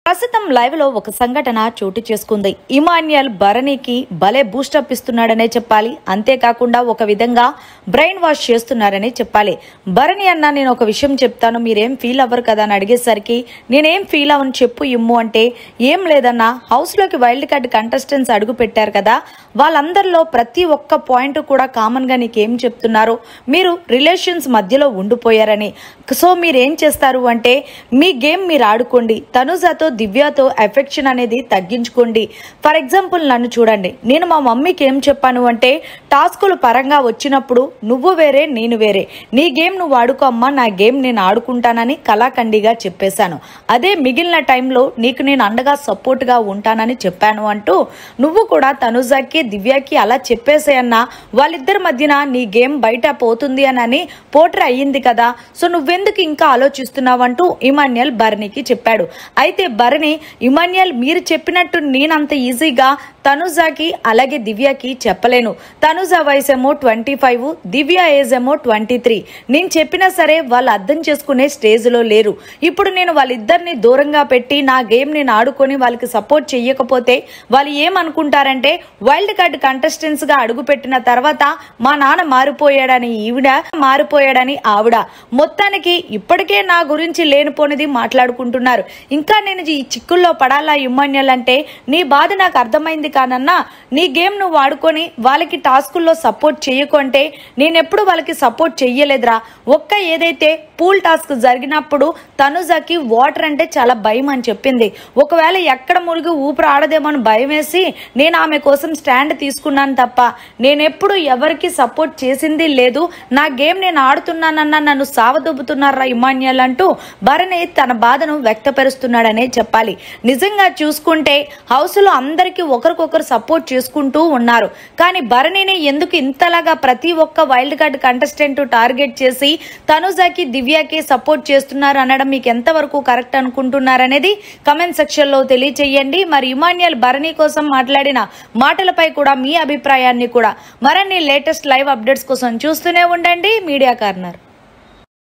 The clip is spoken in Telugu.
ప్రస్తుతం లైవ్ లో ఒక సంఘటన చోటు చేసుకుంది. ఇమాన్యుయల్ భరణికి భలే బూస్టప్ ఇస్తున్నాడనే చెప్పాలి. అంతేకాకుండా ఒక విధంగా బ్రెయిన్ వాష్ చేస్తున్నారనే చెప్పాలి. భరణి అన్న నేను ఒక విషయం చెప్తాను, మీరేం ఫీల్ అవ్వరు కదా అని అడిగేసరికి నేనేం ఫీల్ అవ్వను చెప్పు ఇమ్ము అంటే, ఏం లేదన్నా హౌస్ లోకి వైల్డ్ కార్డ్ కంటెస్టెంట్స్ అడుగు పెట్టారు కదా, వాళ్ళందరిలో ప్రతి ఒక్క పాయింట్ కూడా కామన్ గా నీకేం చెప్తున్నారు, మీరు రిలేషన్స్ మధ్యలో ఉండిపోయారని. సో మీరేం చేస్తారు అంటే మీ గేమ్ మీరు ఆడుకోండి, తనుజాతో దివ్యతో ఎఫెక్షన్ అనేది తగ్గించుకోండి. ఫర్ ఎగ్జాంపుల్ నన్ను చూడండి, నేను మా మమ్మీకి ఏం చెప్పాను అంటే టాస్కులు పరంగా వచ్చినప్పుడు నువ్వు వేరే నేను వేరే, నీ గేమ్ నువ్వు ఆడుకో అమ్మా, నా గేమ్ నేను ఆడుకుంటానని కళాఖండిగా చెప్పేశాను. అదే మిగిలిన టైంలో నీకు నేను అండగా సపోర్ట్ గా ఉంటానని చెప్పాను అంటూ నువ్వు కూడా తనుజాకి దివ్యకి అలా చెప్పేసేయన్నా, వాళ్ళిద్దరి మధ్యన నీ గేమ్ బయట పోతుంది అని పోట్రీ అయ్యింది కదా, సో నువ్వెందుకు ఇంకా ఆలోచిస్తున్నావంటూ ఇమాన్యుయల్ భరణికి చెప్పాడు. అయితే భరణి, ఇమాన్యుయల్ మీరు చెప్పినట్టు నేనంత ఈజీగా తనుజాకి అలాగే దివ్యకి చెప్పలేను. తనుజ వయసేమో 25, దివ్య ఏజ్ ఏమో 23. నేను చెప్పినా సరే వాళ్ళు అర్థం చేసుకునే స్టేజ్ లో లేరు. ఇప్పుడు నేను వాళ్ళిద్దరిని దూరంగా పెట్టి నా గేమ్ నేను ఆడుకొని వాళ్ళకి సపోర్ట్ చెయ్యకపోతే వాళ్ళు ఏమనుకుంటారంటే వైల్డ్ కార్డ్ కంటెస్టెంట్స్ గా అడుగు పెట్టిన తర్వాత మా నాన్న మారిపోయాడని ఈవిడ, మారిపోయాడని ఆవిడ, మొత్తానికి ఇప్పటికే నా గురించి లేనిపోనిది మాట్లాడుకుంటున్నారు. ఇంకా నేను ఈ చిక్కుల్లో పడాలా ఇమాన్యుయల్ అంటే, నీ బాధ నాకు అర్థమైంది కానన్నా, నీ గేమ్ నువ్వు ఆడుకొని వాళ్ళకి టాస్కుల్లో సపోర్ట్ చేయకుంటే నేనెప్పుడు వాళ్ళకి సపోర్ట్ చెయ్యలేదురా. ఒక్క ఏదైతే పూల్ టాస్క్ జరిగినప్పుడు తనుజాకి వాటర్ అంటే చాలా భయం అని చెప్పింది. ఒకవేళ ఎక్కడ మురిగి ఊపిరి ఆడదేమని భయం వేసి నేను ఆమె కోసం స్టాండ్ తీసుకున్నాను తప్ప నేనెప్పుడు ఎవరికి సపోర్ట్ చేసింది లేదు. నా గేమ్ నేను ఆడుతున్నానన్నా నన్ను సావదొబ్బుతున్నారా ఇమాన్యుయల్ అంటూ భరణి తన బాధను వ్యక్తపరుస్తున్నాడనే చెప్పాలి. నిజంగా చూసుకుంటే హౌస్ లో అందరికీ ఒకరికొకరు సపోర్ట్ చేసుకుంటూ ఉన్నారు. కానీ భరణిని ఎందుకు ఇంతలాగా ప్రతి ఒక్క వైల్డ్ కార్డ్ కంటెస్టెంట్ టార్గెట్ చేసి తనుజాకి దివ్యకి సపోర్ట్ చేస్తున్నారు అనడం మీకు ఎంతవరకు కరెక్ట్ అనుకుంటున్నారనేది కమెంట్ సెక్షన్ లో తెలియచేయండి. మరి ఇమాన్యుయల్ భరణి కోసం మాట్లాడిన మాటలపై కూడా మీ అభిప్రాయాన్ని కూడా మరిన్ని లేటెస్ట్ లైవ్ అప్డేట్స్ కోసం చూస్తూనే ఉండండి మీడియా కార్నర్.